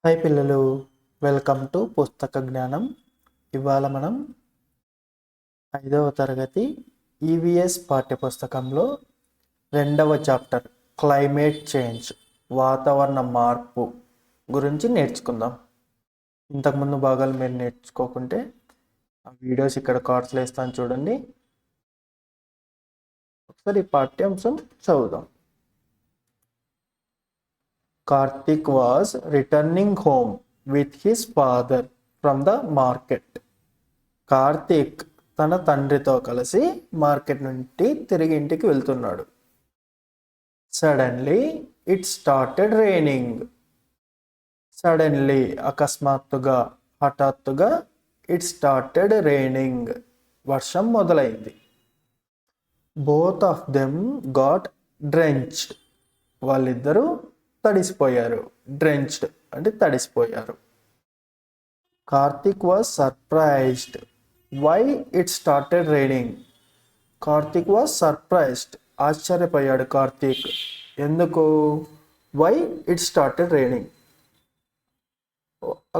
Hi పిల్లలు, welcome to పుస్తక జ్ఞానం. ఇవాళ మనం 5వ తరగతి ఈవీఎస్ పాఠ్యపుస్తకంలో 2వ చాప్టర్ క్లైమేట్ చేంజ్, వాతావరణ మార్పు గురించి నేర్చుకుందాం. ఇంతకుముందు భాగాలు మీరు నేర్చుకోకుంటే ఆ వీడియోస్ ఇక్కడ కార్డ్స్లో వేస్తాను చూడండి. ఒకసారి ఈ పాఠ్యాంశం చదువుదాం. Karthik was returning home with his father from the market. Karthik తన తండ్రితో కలిసి మార్కెట్ నుండి తిరిగి ఇంటికి వెళ్తున్నాడు. Suddenly it started raining. Suddenly అకస్మాత్తుగా, హఠాత్తుగా, ఇట్ స్టార్టెడ్ రైనింగ్ వర్షం మొదలైంది. Both of them got drenched. వాళ్ళిద్దరూ తడిసిపోయారు. డ్రెంచ్డ్ అంటే తడిసిపోయారు. Karthik was surprised why it started raining. Karthik was surprised, ఆశ్చర్యపోయాడు కార్తీక్. ఎందుకు? వై ఇట్ స్టార్టెడ్ రైనింగ్,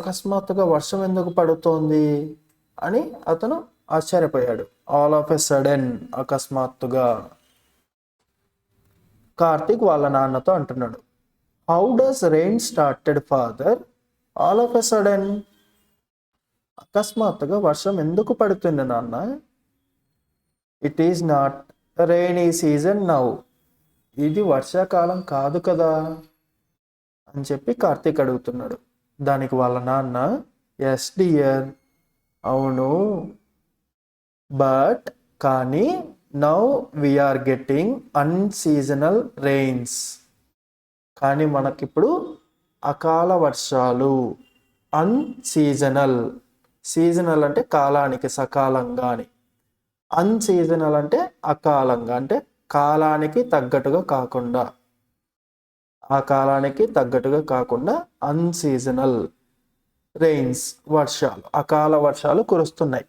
అకస్మాత్తుగా వర్షం ఎందుకు పడుతోంది అని అతను ఆశ్చర్యపోయాడు. ఆల్ ఆఫ్ ఎ సడన్, అకస్మాత్తుగా. కార్తీక్ వాళ్ళ నాన్నతో అంటున్నాడు, how does rain started father all of a sudden. అకస్మాత్తుగా వర్షం ఎందుకు పడుతుంది నాన్న? It is not rainy season now. ఇది వర్షాకాలం కాదు కదా అని చెప్పి కార్తీక్ అడుగుతున్నాడు. దానికి వాళ్ళ నాన్న, ఎస్ డియర్, అవును, బట్ కానీ, now we are getting unseasonal rains. కానీ మనకిప్పుడు అకాల వర్షాలు. అన్సీజనల్, సీజనల్ అంటే కాలానికి, సకాలంగా అని. అన్సీజనల్ అంటే అకాలంగా, అంటే కాలానికి తగ్గట్టుగా కాకుండా, ఆ కాలానికి తగ్గట్టుగా కాకుండా అన్సీజనల్ రెయిన్స్, వర్షాలు, అకాల వర్షాలు కురుస్తున్నాయి.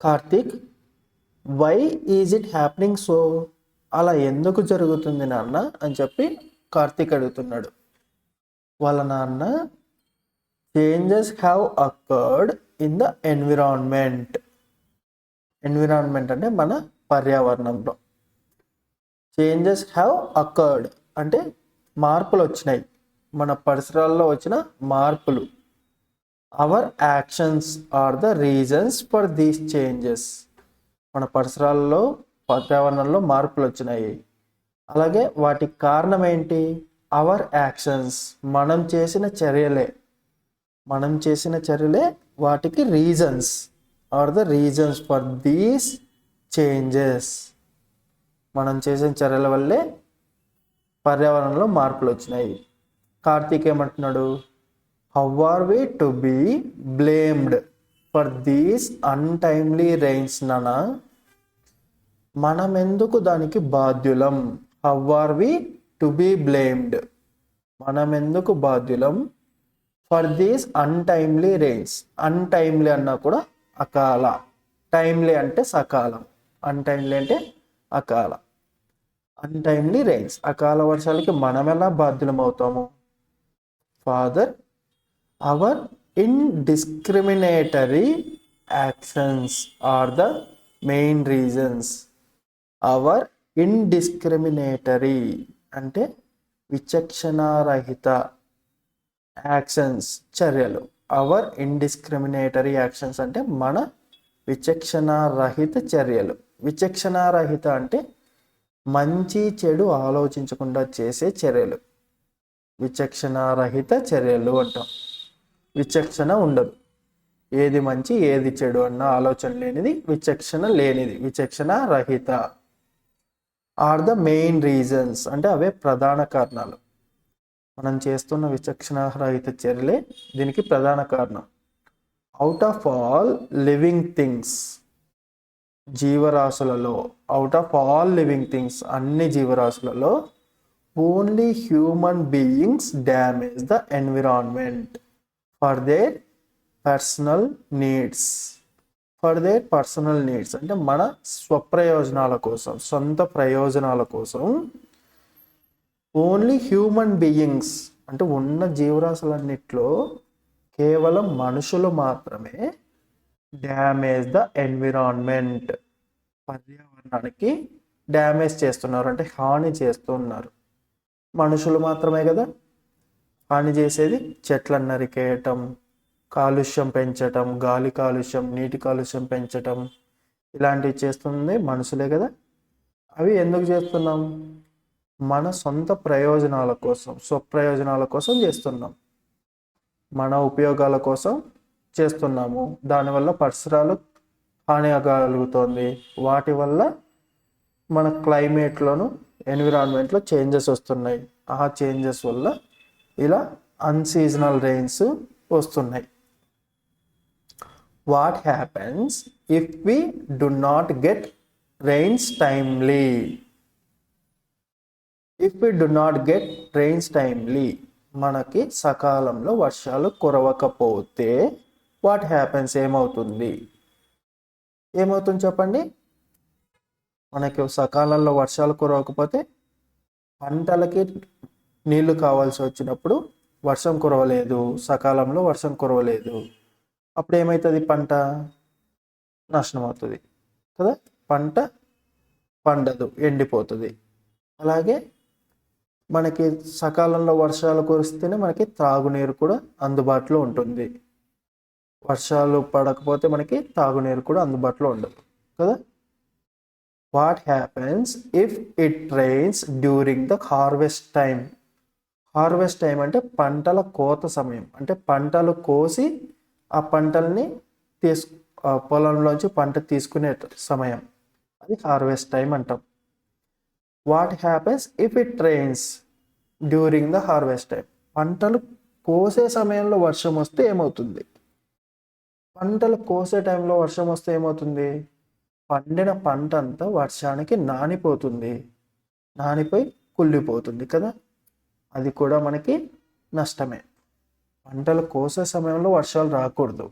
Karthik, why is it happening so. అలా ఎందుకు జరుగుతుంది నాన్న అని చెప్పి కార్తీక్ అడుగుతున్నాడు. వాళ్ళ నాన్న, changes have occurred in the environment. Environment అంటే మన పర్యావరణంలో. చేంజెస్ హ్యావ్ అకర్డ్ అంటే మార్పులు వచ్చినాయి, మన పరిసరాల్లో వచ్చిన మార్పులు. Our actions are the reasons for these changes. మన పరిసరాల్లో, పర్యావరణంలో మార్పులు వచ్చినాయి. అలాగే వాటికి కారణం ఏంటి? అవర్ యాక్షన్స్, మనం చేసిన చర్యలే. మనం చేసిన చర్యలే వాటికి reasons, are the reasons for these changes. మనం చేసిన చర్యల వల్లే పర్యావరణంలో మార్పులు వచ్చినాయి. కార్తీక్ ఏమంటున్నాడు? How are we to be blamed for these untimely rains నానా. మనం ఎందుకు దానికి బాధ్యులం? How are we to be blamed, మనం ఎందుకు బాధ్యులం? For these untimely rains. Untimely అన్నా కూడా అకాల, టైమ్లీ అంటే సకాలం, అన్టైమ్లీ అంటే అకాల. అన్టైమ్లీ రెయిన్స్, అకాల వర్షాలకి మనం ఎలా బాధ్యులం అవుతాము? Father, our indiscriminatory actions are the main reasons. Our indiscriminatory అంటే విచక్షణారహిత యాక్షన్స్, చర్యలు. అవర్ ఇండిస్క్రిమినేటరీ యాక్షన్స్ అంటే మన విచక్షణారహిత చర్యలు. విచక్షణారహిత అంటే మంచి చెడు ఆలోచించకుండా చేసే చర్యలు. విచక్షణారహిత చర్యలు అంటాం. విచక్షణ ఉండదు, ఏది మంచి ఏది చెడు అన్న ఆలోచన లేనిది, విచక్షణ లేనిది, విచక్షణ రహిత. ఆర్ ద మెయిన్ రీజన్స్ అంటే అవే ప్రధాన కారణాలు. మనం చేస్తున్న విచక్షణ రహిత చర్యలే దీనికి ప్రధాన కారణం. Out of all living things, జీవరాశులలో, out of all living things, అన్ని జీవరాశులలో, only human beings damage the environment for their personal needs. For their personal needs అంటే మన స్వప్రయోజనాల కోసం, సొంత ప్రయోజనాల కోసం. ఓన్లీ హ్యూమన్ బీయింగ్స్ అంటే ఉన్న జీవరాశులన్నిట్లో కేవలం మనుషులు మాత్రమే డ్యామేజ్ ద ఎన్విరాన్మెంట్, పర్యావరణానికి డ్యామేజ్ చేస్తున్నారు, అంటే హాని చేస్తున్నారు. మనుషులు మాత్రమే కదా హాని చేసేది. చెట్లను నరికేయటం, కాలుష్యం పెంచటం, గాలి కాలుష్యం, నీటి కాలుష్యం పెంచటం, ఇలాంటివి చేస్తుంది మనుషులే కదా. అవి ఎందుకు చేస్తున్నాం? మన సొంత ప్రయోజనాల కోసం, స్వప్రయోజనాల కోసం చేస్తున్నాం, మన ఉపయోగాల కోసం చేస్తున్నాము. దానివల్ల పరిసరాలు హాని కలుగుతోంది. వాటి వల్ల మన క్లైమేట్లోను ఎన్విరాన్మెంట్లో చేంజెస్ వస్తున్నాయి. ఆ చేంజెస్ వల్ల ఇలా అన్సీజనల్ రెయిన్స్ వస్తున్నాయి. What happens if we do not get rains timely? If we do not get rains timely, మనకి సకాలంలో వర్షాలు కురవకపోతే వాట్ హ్యాపెన్స్, ఏమవుతుంది? ఏమవుతుంది చెప్పండి? మనకి సకాలంలో వర్షాలు కురవకపోతే పంటలకి నీళ్లు కావాల్సి వచ్చినప్పుడు వర్షం కురవలేదు, సకాలంలో వర్షం కురవలేదు, అప్పుడు ఏమవుతుంది? పంట నాశనం అవుతుంది కదా, పంట పండదు, ఎండిపోతుంది. అలాగే మనకి సకాలంలో వర్షాలు కురిస్తేనే మనకి త్రాగునీరు కూడా అందుబాటులో ఉంటుంది. వర్షాలు పడకపోతే మనకి తాగునీరు కూడా అందుబాటులో ఉండదు కదా. What happens if it rains during the harvest time? Harvest time అంటే పంటల కోత సమయం, అంటే పంటలు కోసి ఆ పంటల్ని పొలంలోంచి పంట తీసుకునే సమయం, అది హార్వెస్ట్ టైం అంటాం. What happens if it rains during the harvest time? పంటలు కోసే సమయంలో వర్షం వస్తే ఏమవుతుంది? పంటలు కోసే టైంలో వర్షం వస్తే ఏమవుతుంది? పండిన పంట అంతా వర్షానికి నానిపోతుంది, నానిపోయి కుళ్ళిపోతుంది కదా, అది కూడా మనకి నష్టమే. పంటలు కోసే సమయంలో వర్షాలు రాకూడదు,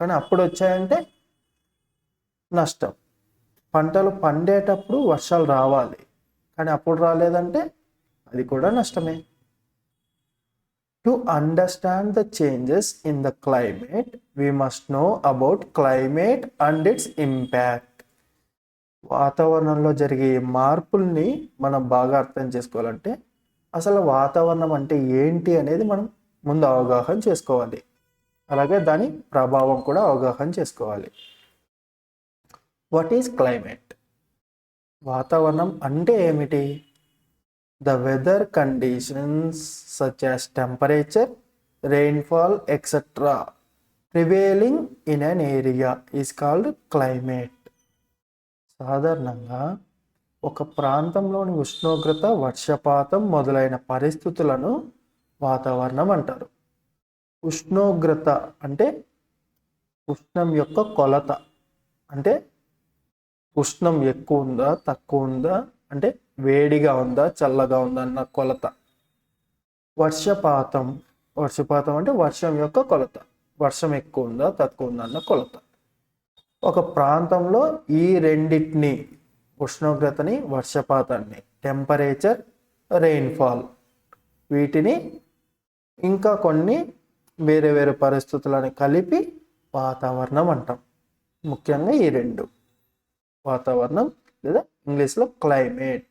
కానీ అప్పుడు వచ్చాయంటే నష్టం. పంటలు పండేటప్పుడు వర్షాలు రావాలి, కానీ అప్పుడు రాలేదంటే అది కూడా నష్టమే. To understand the changes in the climate, we must know about climate and its impact. వాతావరణంలో జరిగే మార్పుల్ని మనం బాగా అర్థం చేసుకోవాలంటే అసలు వాతావరణం అంటే ఏంటి అనేది మనం ముందు అవగాహన చేసుకోవాలి. అలాగే దాని ప్రభావం కూడా అవగాహన చేసుకోవాలి. What is climate? వాతావరణం అంటే ఏమిటి? The weather conditions such as temperature, rainfall, etc. prevailing in an area is called climate. సాధారణంగా ఒక ప్రాంతంలోని ఉష్ణోగ్రత, వర్షపాతం మొదలైన పరిస్థితులను వాతావరణం అంటారు. ఉష్ణోగ్రత అంటే ఉష్ణం యొక్క కొలత, అంటే ఉష్ణం ఎక్కువ ఉందా తక్కువ ఉందా, అంటే వేడిగా ఉందా చల్లగా ఉందా అన్న కొలత. వర్షపాతం, వర్షపాతం అంటే వర్షం యొక్క కొలత, వర్షం ఎక్కువ ఉందా తక్కువ ఉందా అన్న కొలత. ఒక ప్రాంతంలో ఈ రెండింటిని, ఉష్ణోగ్రతని, వర్షపాతాన్ని, టెంపరేచర్, రెయిన్ఫాల్, వీటిని ఇంకా కొన్ని వేరే వేరే పరిస్థితులను కలిపి వాతావరణం అంటాం. ముఖ్యంగా ఈ రెండు, వాతావరణం లేదా ఇంగ్లీష్లో climate.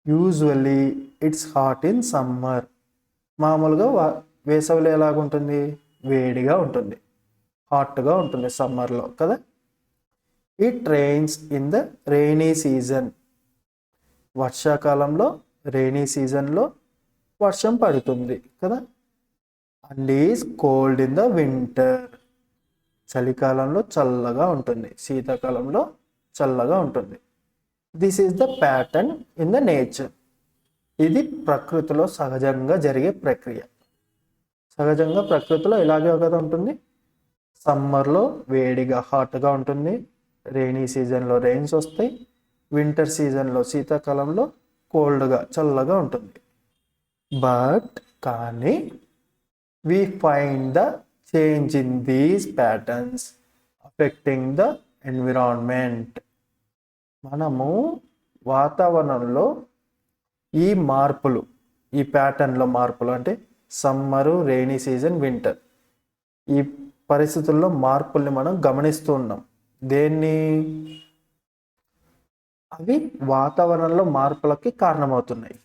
Usually it's hot in summer. మామూలుగా వేసవిలో ఎలాగుంటుంది? వేడిగా ఉంటుంది, హాట్గా ఉంటుంది సమ్మర్లో కదా. It rains in the rainy season. వర్షాకాలంలో, రెయినీ సీజన్లో వర్షం పడుతుంది కదా. And is cold in the winter. చలికాలంలో చల్లగా ఉంటుంది, శీతాకాలంలో చల్లగా ఉంటుంది. This is the pattern in the nature. ఇది ప్రకృతిలో సహజంగా జరిగే ప్రక్రియ. సహజంగా ప్రకృతిలో ఇలాగే కదా ఉంటుంది. సమ్మర్లో వేడిగా హాట్గా ఉంటుంది, రెయినీ సీజన్లో రెయిన్స్ వస్తాయి, వింటర్ సీజన్లో శీతాకాలంలో కోల్డ్గా చల్లగా ఉంటుంది. బట్ కానీ we find the change in these patterns affecting the environment. మనము వాతావరణంలో ఈ మార్పులు, ఈ ప్యాటర్న్లో మార్పులు అంటే సమ్మరు, రెయినీ సీజన్, వింటర్, ఈ పరిస్థితుల్లో మార్పుల్ని మనం గమనిస్తూ ఉన్నాం. దేన్ని? అవి వాతావరణంలో మార్పులకి కారణమవుతున్నాయి.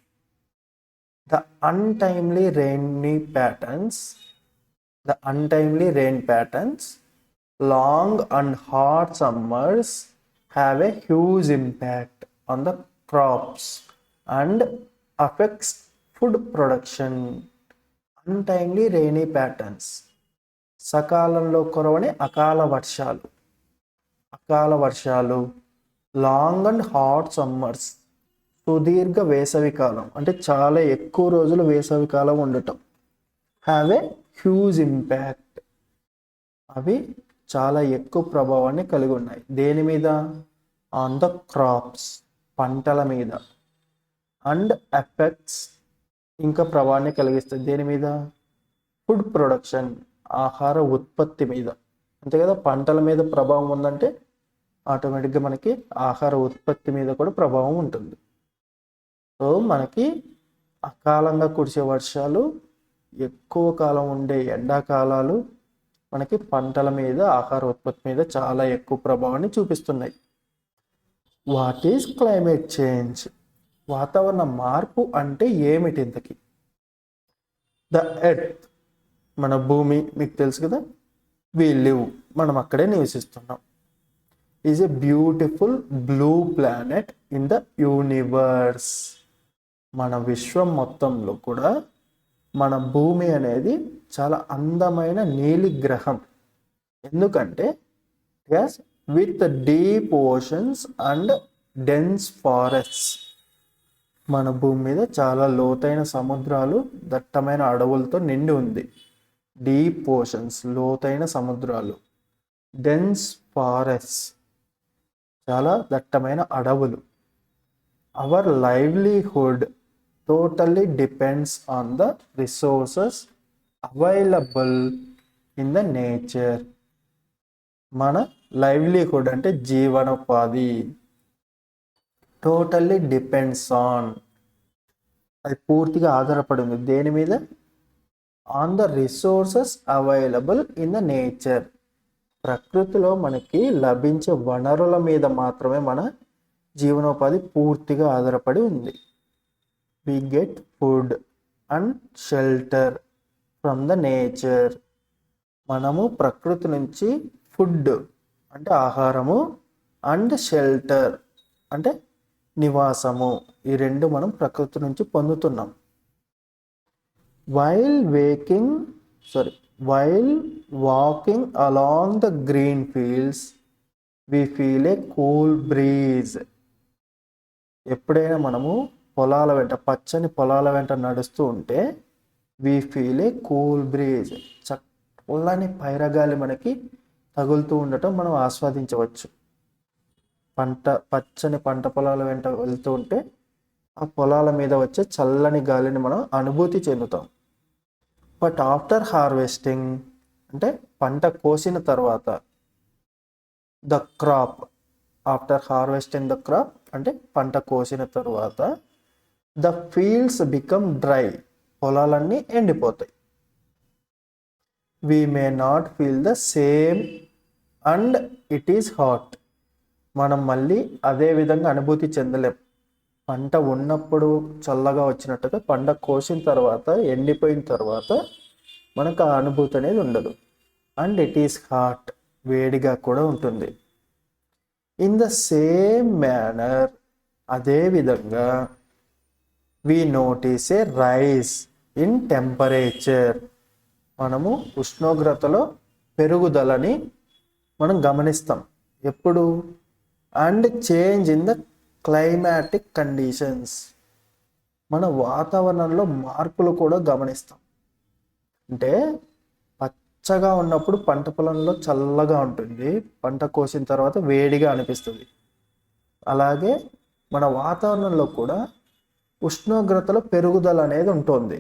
The untimely rainy patterns The untimely rain patterns, long and hot summers have a huge impact on the crops and affects food production. Untimely rainy patterns. సకాలంలో కురవని అకాల వర్షాలు, లాంగ్ అండ్ హాట్ సమ్మర్స్, సుదీర్ఘ వేసవికాలం అంటే చాలా ఎక్కువ రోజులు వేసవికాలం ఉండటం, హ్యావ్ ఏ హ్యూజ్ ఇంపాక్ట్, అవి చాలా ఎక్కువ ప్రభావాన్ని కలిగి ఉన్నాయి. దేని మీద? ఆన్ ద క్రాప్స్, పంటల మీద, అండ్ ఎఫెక్ట్స్, ఇంకా ప్రభావాన్ని కలిగిస్తాయి. దేని మీద? ఫుడ్ ప్రొడక్షన్, ఆహార ఉత్పత్తి మీద. అంతే కదా, పంటల మీద ప్రభావం ఉందంటే ఆటోమేటిక్గా మనకి ఆహార ఉత్పత్తి మీద కూడా ప్రభావం ఉంటుంది. సో మనకి అకాలంగా కురిసే వర్షాలు, ఎక్కువ కాలం ఉండే ఎండాకాలాలు మనకి పంటల మీద, ఆహార ఉత్పత్తి మీద చాలా ఎక్కువ ప్రభావాన్ని చూపిస్తున్నాయి. What is climate change? వాతావరణ మార్పు అంటే ఏమిటి ఇంతకి? ద ఎర్త్, మన భూమి మీకు తెలుసు కదా, వి లివ్, మనం అక్కడే నివసిస్తున్నాం, is a beautiful blue planet in the universe. మన విశ్వం మొత్తంలో కూడా మన భూమి అనేది చాలా అందమైన నీలి గ్రహం. ఎందుకంటే yes with deep oceans and dense forests, మన భూమి మీద చాలా లోతైన సముద్రాలు, దట్టమైన అడవులతో నిండి ఉంది. డీప్ ఓషన్స్, లోతైన సముద్రాలు, డెన్స్ ఫారెస్ట్స్, చాలా దట్టమైన అడవులు. Hour livelihood totally depends on the resources available in the nature. మన లైవ్లీహుడ్ అంటే జీవనోపాధి, టోటల్లీ డిపెండ్స్ ఆన్, అది పూర్తిగా ఆధారపడి ఉంది. దేని మీద? On the resources available in the nature. ప్రకృతిలో మనకి లభించే వనరుల మీద మాత్రమే మన జీవనోపాధి పూర్తిగా ఆధారపడి ఉంది. We get food and shelter from the nature. మనము ప్రకృతి నుంచి ఫుడ్ అంటే ఆహారము, అండ్ షెల్టర్ అంటే నివాసము, ఈ రెండు మనం ప్రకృతి నుంచి పొందుతున్నాం. While walking along the green fields we feel a cool breeze. ఎప్పుడైనా మనము పొలాల వెంట, పచ్చని పొలాల వెంట నడుస్తూ ఉంటే we feel a cool breeze, చల్లని పైరగాలి మనకి తగులుతూ ఉండటం మనం ఆస్వాదించవచ్చు. పచ్చని పంట పొలాల వెంట వెళ్తూ ఉంటే ఆ పొలాల మీద వచ్చే చల్లని గాలిని మనం అనుభూతి చెందుతాం. బట్ ఆఫ్టర్ హార్వెస్టింగ్ అంటే పంట కోసిన తర్వాత, the crop, after harvesting the crop అంటే పంట కోసిన తర్వాత, ద ఫీల్డ్స్ బికమ్ డ్రై, పొలాలన్నీ ఎండిపోతాయి. We may not feel the same and it is hot. మనం మళ్ళీ అదే విధంగా అనుభూతి చెందలేం. పంట ఉన్నప్పుడు చల్లగా వచ్చినట్టుగా పంట కోసిన తర్వాత, ఎండిపోయిన తర్వాత మనకు ఆ అనుభూతి అనేది ఉండదు. అండ్ ఇట్ ఈస్ హాట్, వేడిగా కూడా ఉంటుంది. ఇన్ ద సేమ్ మేనర్, అదే విధంగా we notice a rise in temperature. మనము ఉష్ణోగ్రతలో పెరుగుదలని మనం గమనిస్తాం. ఎప్పుడు? And change in the climatic conditions, మన వాతావరణంలో మార్పులు కూడా గమనిస్తాం. అంటే పచ్చగా ఉన్నప్పుడు పంట పొలంలో చల్లగా ఉంటుంది, పంట కోసిన తర్వాత వేడిగా అనిపిస్తుంది. అలాగే మన వాతావరణంలో కూడా ఉష్ణోగ్రతలో పెరుగుదల అనేది ఉంటుంది,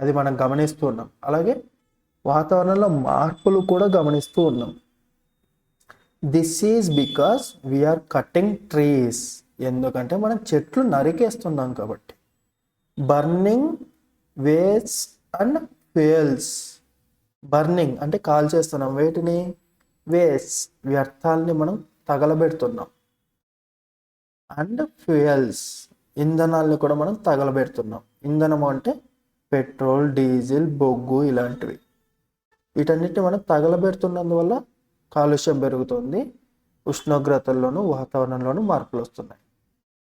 అది మనం గమనిస్తూ ఉన్నాం. అలాగే వాతావరణంలో మార్పులు కూడా గమనిస్తూ ఉన్నాం. This is because we are cutting trees. ఎందుకంటే మనం చెట్లు నరికేస్తున్నాం కాబట్టి. Burning waste and fuels. Burning అంటే కాల్ చేస్తున్నాం, వేటిని? వేస్ట్, వ్యర్థాలని మనం తగలబెడుతున్నాం. అండ్ ఫ్యూయల్స్, ఇంధనాల్ని కూడా మనం తగలబెడుతున్నాం. ఇంధనము అంటే పెట్రోల్, డీజిల్, బొగ్గు ఇలాంటివి. వీటన్నిటిని మనం తగలబెడుతున్నందువల్ల కాలుష్యం పెరుగుతుంది, ఉష్ణోగ్రతల్లోనూ వాతావరణంలోనూ మార్పులు వస్తున్నాయి.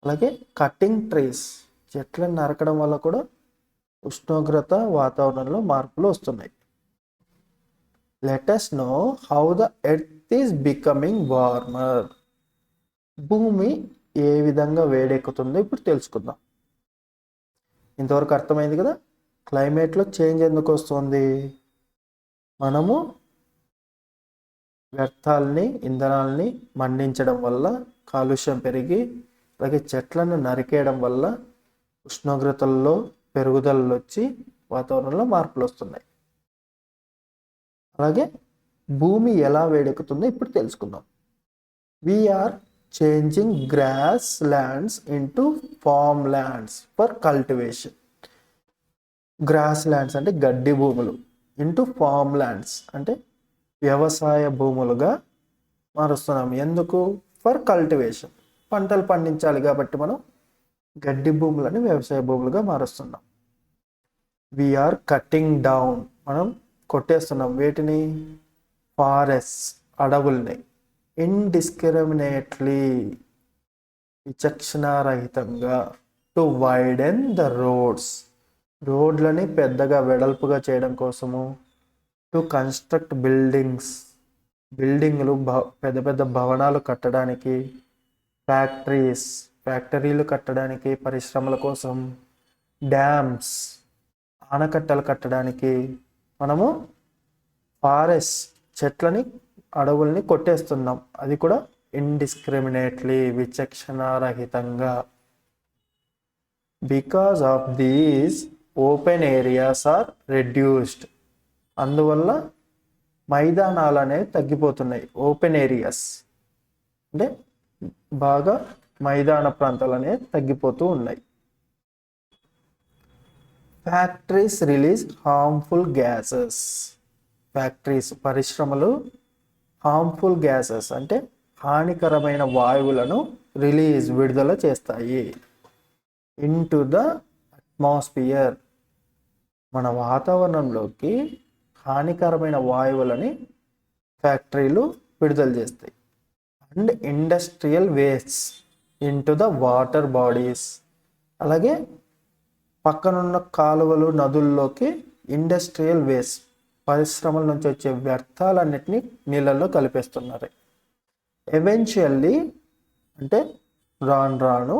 అలాగే కటింగ్ ట్రీస్, చెట్లను నరకడం వల్ల కూడా ఉష్ణోగ్రత వాతావరణంలో మార్పులు వస్తున్నాయి. Let us know how the earth is becoming warmer. భూమి ఏ విధంగా వేడెక్కుతుందో ఇప్పుడు తెలుసుకుందాం. ఇంతవరకు అర్థమైంది కదా, క్లైమేట్లో చేంజ్ ఎందుకు వస్తుంది? మనము వ్యర్థాలని, ఇంధనాలని మండించడం వల్ల కాలుష్యం పెరిగి, అలాగే చెట్లను నరికేయడం వల్ల ఉష్ణోగ్రతల్లో పెరుగుదలలు వచ్చి వాతావరణంలో మార్పులు వస్తున్నాయి. అలాగే భూమి ఎలా వేడెక్కుతుందో ఇప్పుడు తెలుసుకుందాం. We are changing grass lands into farm lands for cultivation. Grass lands అంటే గడ్డి భూములు, ఇంటూ ఫార్మ్ ల్యాండ్స్ అంటే వ్యవసాయ భూములుగా మారుస్తున్నాం. ఎందుకు? ఫర్ కల్టివేషన్, పంటలు పండించాలి కాబట్టి మనం గడ్డి భూములని వ్యవసాయ భూములుగా మారుస్తున్నాం. వీఆర్ కట్టింగ్ డౌన్, మనం కొట్టేస్తున్నాం వేటిని? ఫారెస్ట్, అడవుల్ని. ఇండిస్క్రిమినేట్లీ, విచక్షణారహితంగా. టు వైడెన్ ద రోడ్స్, రోడ్లని పెద్దగా వెడల్పుగా చేయడం కోసము. టు కన్స్ట్రక్ట్ బిల్డింగ్స్, బిల్డింగ్లు పెద్ద పెద్ద భవనాలు కట్టడానికి. ఫ్యాక్టరీస్, ఫ్యాక్టరీలు కట్టడానికి, పరిశ్రమల కోసం. డ్యామ్స్, ఆనకట్టలు కట్టడానికి మనము ఫారెస్ట్, చెట్లని, అడవుల్ని కొట్టేస్తున్నాం. అది కూడా ఇండిస్క్రిమినేట్లీ, విచక్షణారహితంగా. Because of these open areas are reduced, అందువల్ల మైదానాలు అనేవి తగ్గిపోతున్నాయి. ఓపెన్ ఏరియాస్ అంటే బాగా మైదాన ప్రాంతాలు అనేవి తగ్గిపోతూ ఉన్నాయి. Factories release harmful gases. Factories, పరిశ్రమలు హార్మ్ఫుల్ గ్యాసెస్ అంటే హానికరమైన వాయువులను విడుదల చేస్తాయి. ఇంటూ ద అట్మాస్ఫియర్, మన వాతావరణంలోకి హానికరమైన వాయువులని ఫ్యాక్టరీలు విడుదల చేస్తాయి. And industrial wastes into the water bodies, అలాగే పక్కనున్న కాలువలు, నదుల్లోకి ఇండస్ట్రియల్ వేస్ట్, పరిశ్రమల నుంచి వచ్చే వ్యర్థాలన్నిటినీ నీళ్ళల్లో కలిపేస్తున్నారు. ఎవెన్చువల్లీ అంటే రాను రాను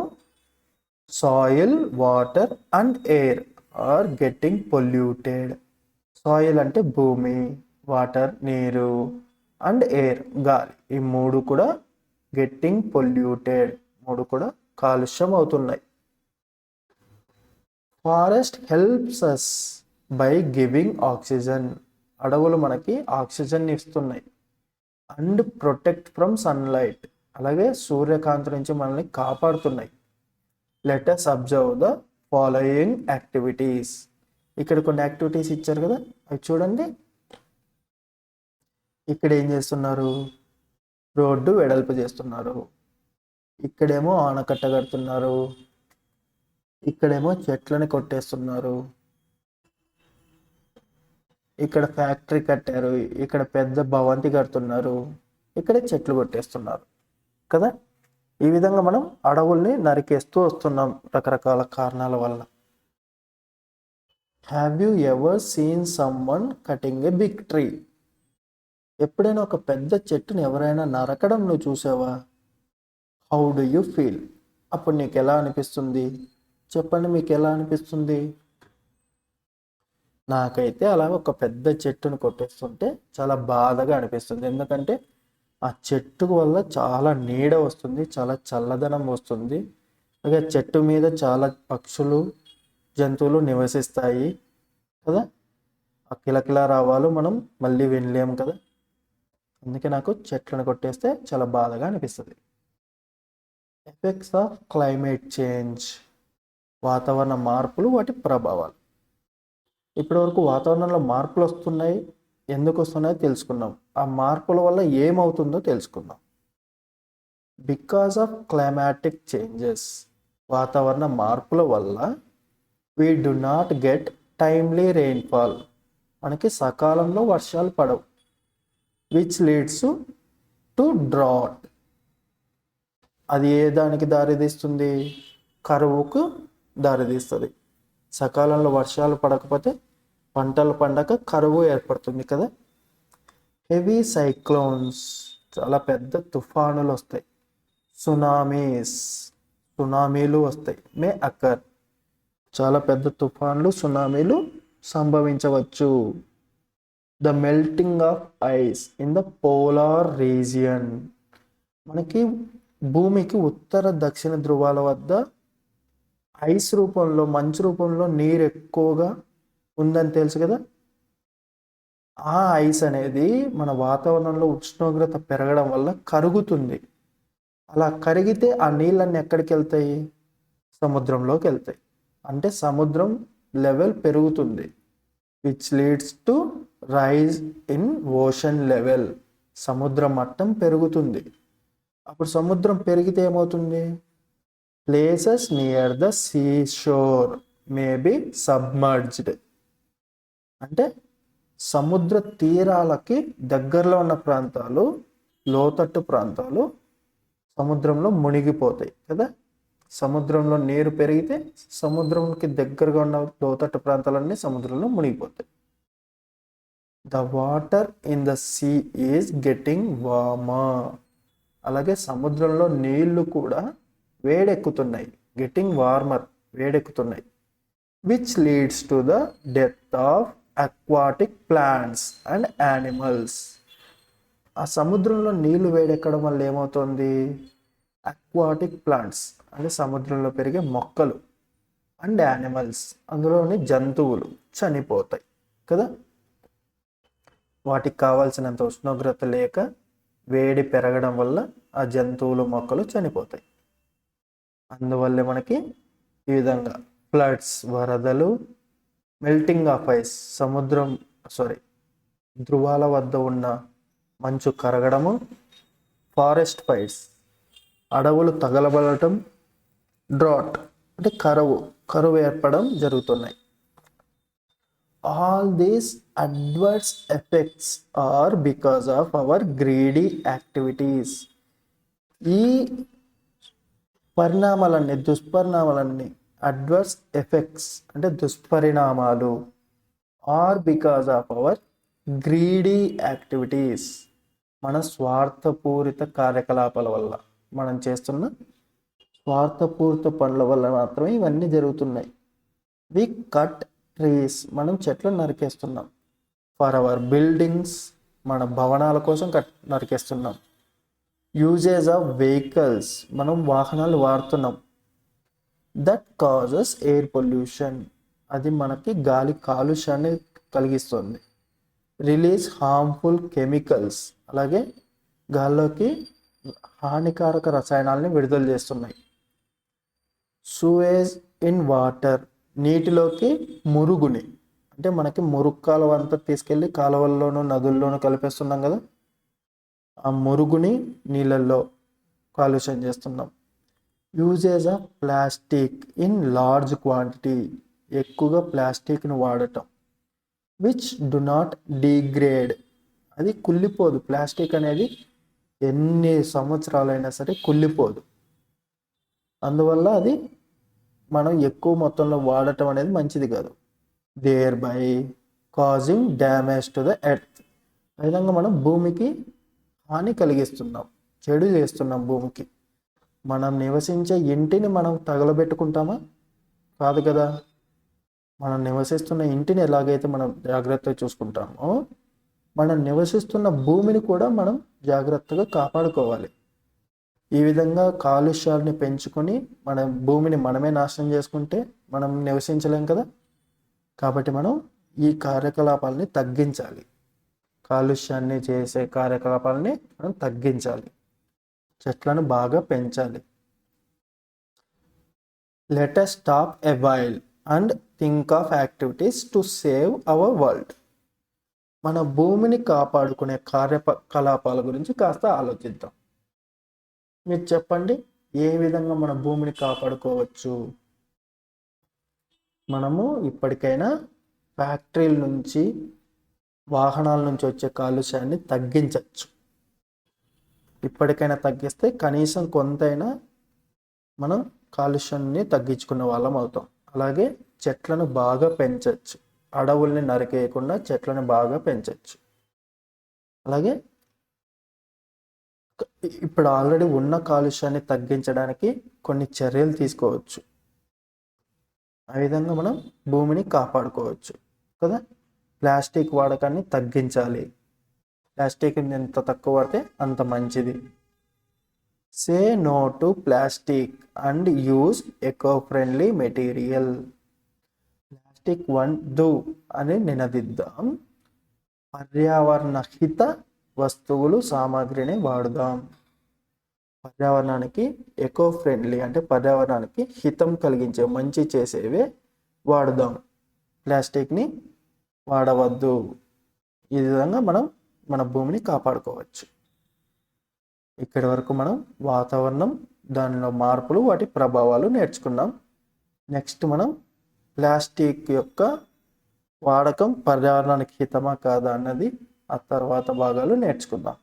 soil, water and air are getting polluted. Soil అంటే భూమి, వాటర్ నీరు, అండ్ ఎయిర్ గాలి, ఈ మూడు కూడా గెట్టింగ్ పొల్యూటెడ్, మూడు కూడా కాలుష్యం అవుతున్నాయి. Forest helps us by giving oxygen, అడవులు మనకి ఆక్సిజన్ ఇస్తున్నాయి. అండ్ ప్రొటెక్ట్ ఫ్రమ్ సన్లైట్, అలాగే సూర్యకాంతి నుంచి మనల్ని కాపాడుతున్నాయి. Let us observe the following activities. ఇక్కడ కొన్ని యాక్టివిటీస్ ఇచ్చారు కదా, అవి చూడండి. ఇక్కడ ఏం చేస్తున్నారు? రోడ్డు వెడల్పు చేస్తున్నారు. ఇక్కడేమో ఆనకట్ట కడుతున్నారు. ఇక్కడేమో చెట్లని కొట్టేస్తున్నారు. ఇక్కడ ఫ్యాక్టరీ కట్టారు. ఇక్కడ పెద్ద భవంతి కడుతున్నారు. ఇక్కడ చెట్లు కొట్టేస్తున్నారు కదా. ఈ విధంగా మనం అడవుల్ని నరికేస్తూ వస్తున్నాం రకరకాల కారణాల వల్ల. Have you ever seen someone cutting a big tree? ఎప్పుడైనా ఒక పెద్ద చెట్టుని ఎవరైనా నరకడం నువ్వు చూసావా? How do you feel? అప్పుడు నీకు ఎలా అనిపిస్తుంది? చెప్పండి, మీకు ఎలా అనిపిస్తుంది? నాకైతే అలా ఒక పెద్ద చెట్టును కొట్టేస్తుంటే చాలా బాధగా అనిపిస్తుంది. ఎందుకంటే ఆ చెట్టు వల్ల చాలా నీడ వస్తుంది, చాలా చల్లదనం వస్తుంది. అలాగే చెట్టు మీద చాలా పక్షులు, జంతువులు నివసిస్తాయి కదా. ఆ కిలకిలా రావాలు మనం మళ్ళీ వినలేము కదా. అందుకే నాకు చెట్లను కొట్టేస్తే చాలా బాధగా అనిపిస్తుంది. Effects of climate change. వాతావరణ మార్పులు, వాటి ప్రభావాలు. ఇప్పటివరకు వాతావరణంలో మార్పులు వస్తున్నాయి, ఎందుకు వస్తున్నాయో తెలుసుకున్నాం. ఆ మార్పుల వల్ల ఏమవుతుందో తెలుసుకుందాం. బికాస్ ఆఫ్ క్లైమాటిక్ చేంజెస్, వాతావరణ మార్పుల వల్ల we do not get timely rainfall, మనకి సకాలంలో వర్షాలు పడవు. విచ్ లీడ్స్ టు డ్రాట్, అది ఏ దానికి దారితీస్తుంది? కరువుకు దారితీస్తుంది. సకాలంలో వర్షాలు పడకపోతే పంటలు పండక కరువు ఏర్పడుతుంది కదా. హెవీ సైక్లోన్స్, చాలా పెద్ద తుఫానులు వస్తాయి. సునామీలు వస్తాయి. మే అక్కర్, చాలా పెద్ద తుఫాన్లు, సునామీలు సంభవించవచ్చు. The melting of ice in the polar region, మనకి భూమికి ఉత్తర దక్షిణ ధ్రువాల వద్ద ఐస్ రూపంలో, మంచు రూపంలో నీరు ఎక్కువగా ఉందని తెలుసు కదా. ఆ ఐస్ అనేది మన వాతావరణంలో ఉష్ణోగ్రత పెరగడం వల్ల కరుగుతుంది. అలా కరిగితే ఆ నీళ్ళన్నీ ఎక్కడికి వెళ్తాయి? సముద్రంలోకి వెళ్తాయి. అంటే సముద్రం లెవెల్ పెరుగుతుంది. Which leads to rise in ocean level, సముద్ర మట్టం పెరుగుతుంది. అప్పుడు సముద్రం పెరిగితే ఏమవుతుంది? Places near the sea shore may be submerged, అంటే సముద్ర తీరాలకి దగ్గరలో ఉన్న ప్రాంతాలు, లోతట్టు ప్రాంతాలు సముద్రంలో మునిగిపోతాయి కదా. సముద్రంలో నీరు పెరిగితే సముద్రంకి దగ్గరగా ఉన్న లోతట్టు ప్రాంతాలన్నీ సముద్రంలో మునిగిపోతాయి. The water in the sea is getting warmer, అలాగే సముద్రంలో నీళ్లు కూడా వేడెక్కుతున్నాయి. గెటింగ్ వార్మర్, వేడెక్కుతున్నాయి. Which leads to the death of aquatic plants and animals, ఆ సముద్రంలో నీళ్లు వేడెక్కడం వల్ల ఏమవుతుంది? అక్వాటిక్ ప్లాంట్స్ అంటే సముద్రంలో పెరిగే మొక్కలు, అండ్ యానిమల్స్ అందులోని జంతువులు చనిపోతాయి కదా. వాటికి కావాల్సినంత ఉష్ణోగ్రత లేక వేడి పెరగడం వల్ల ఆ జంతువులు, మొక్కలు చనిపోతాయి. అందువల్లే మనకి ఈ విధంగా ఫ్లడ్స్, వరదలు, మెల్టింగ్ ఆఫ్ ఐస్, ధ్రువాల వద్ద ఉన్న మంచు కరగడము, ఫారెస్ట్ ఫైర్స్, అడవులు తగలబడటం, డ్రాట్ అంటే కరువు ఏర్పడడం జరుగుతున్నాయి. All these adverse effects are because of our greedy activities, ఈ దుష్పరిణామాలన్నీ అడ్వర్స్ ఎఫెక్ట్స్ అంటే దుష్పరిణామాలు, are because of our greedy activities, మన స్వార్థపూరిత కార్యకలాపాల వల్ల, మనం చేస్తున్న స్వార్థపూరిత పనుల వల్ల మాత్రమే ఇవన్నీ జరుగుతున్నాయి. వి కట్ ట్రీస్, మనం చెట్లు నరికేస్తున్నాం. ఫర్ అవర్ బిల్డింగ్స్, మన భవనాల కోసం నరికేస్తున్నాం. యూజేజ్ ఆఫ్ వెహికల్స్, మనం వాహనాలు వాడుతున్నాం. దట్ కాజెస్ ఎయిర్ పొల్యూషన్, అది మనకి గాలి కాలుష్యాన్ని కలిగిస్తుంది. రిలీజ్ హార్మ్ఫుల్ కెమికల్స్, అలాగే గాల్లోకి హానికారక రసాయనాలని విడుదల చేస్తున్నాయి. సూయేజ్ ఇన్ వాటర్, నీటిలోకి మురుగుని, అంటే మనకి మురుగు కాలువ అంతా తీసుకెళ్ళి కాలువల్లోనూ నదుల్లోనూ కలిపేస్తున్నాం కదా, ఆ మురుగుని నీళ్ళల్లో కాలుష్యం చేస్తున్నాం. Usage of plastic in large quantity, ఎక్కువగా ప్లాస్టిక్ను వాడటం. విచ్ డు నాట్ డిగ్రేడ్, అది కుళ్ళిపోదు. ప్లాస్టిక్ అనేది ఎన్ని సంవత్సరాలైనా సరే కుళ్ళిపోదు. అందువల్ల అది మనం ఎక్కువ మొత్తంలో వాడటం అనేది మంచిది కాదు. Thereby causing damage to the earth, ఆ విధంగా మనం భూమికి హాని కలిగిస్తున్నాం, చెడు చేస్తున్నాం భూమికి. మనం నివసించే ఇంటిని మనం తగలబెట్టుకుంటామా? కాదు కదా. మనం నివసిస్తున్న ఇంటిని ఎలాగైతే మనం జాగ్రత్తగా చూసుకుంటామో, మనం నివసిస్తున్న భూమిని కూడా మనం జాగ్రత్తగా కాపాడుకోవాలి. ఈ విధంగా కాలుష్యాన్ని పెంచుకొని మన భూమిని మనమే నాశనం చేసుకుంటే మనం నివసించలేం కదా. కాబట్టి మనం ఈ కార్యకలాపాలని తగ్గించాలి. కాలుష్యాన్ని చేసే కార్యకలాపాలని మనం తగ్గించాలి. చెట్లను బాగా పెంచాలి. Let us stop a while and think of activities to save our world. మన భూమిని కాపాడుకునే కార్యకలాపాల గురించి కాస్త ఆలోచిద్దాం. మీరు చెప్పండి, ఏ విధంగా మన భూమిని కాపాడుకోవచ్చు? మనము ఇప్పటికైనా ఫ్యాక్టరీల నుంచి, వాహనాల నుంచి వచ్చే కాలుష్యాన్ని తగ్గించవచ్చు. ఇప్పటికైనా తగ్గిస్తే కనీసం కొంతైనా మనం కాలుష్యాన్ని తగ్గించుకున్న వాళ్ళం అవుతాం. అలాగే చెట్లను బాగా పెంచవచ్చు, అడవుల్ని నరికేయకుండా చెట్లను బాగా పెంచవచ్చు. అలాగే ఇప్పుడు ఆల్రెడీ ఉన్న కాలుష్యాన్ని తగ్గించడానికి కొన్ని చర్యలు తీసుకోవచ్చు. ఆ విధంగా మనం భూమిని కాపాడుకోవచ్చు కదా. ప్లాస్టిక్ వాడకాన్ని తగ్గించాలి. ప్లాస్టిక్ ఎంత తక్కువ వాడితే అంత మంచిది. Say no to plastic and use eco friendly material. Plastic వద్దు అని నినదిద్దాం. పర్యావరణ హిత వస్తువులు, సామాగ్రిని వాడుదాం. పర్యావరణానికి ఎకో ఫ్రెండ్లీ అంటే పర్యావరణానికి హితం కలిగించే, మంచి చేసేవే వాడుదాం. ప్లాస్టిక్ని వాడవద్దు. ఈ విధంగా మనం మన భూమిని కాపాడుకోవచ్చు. ఇక్కడి వరకు మనం వాతావరణం, దానిలో మార్పులు, వాటి ప్రభావాలు నేర్చుకున్నాం. నెక్స్ట్ మనం ప్లాస్టిక్ యొక్క వాడకం పర్యావరణానికి హితమా కాదా అన్నది ఆ తర్వాత భాగాలు నేర్చుకుందాం.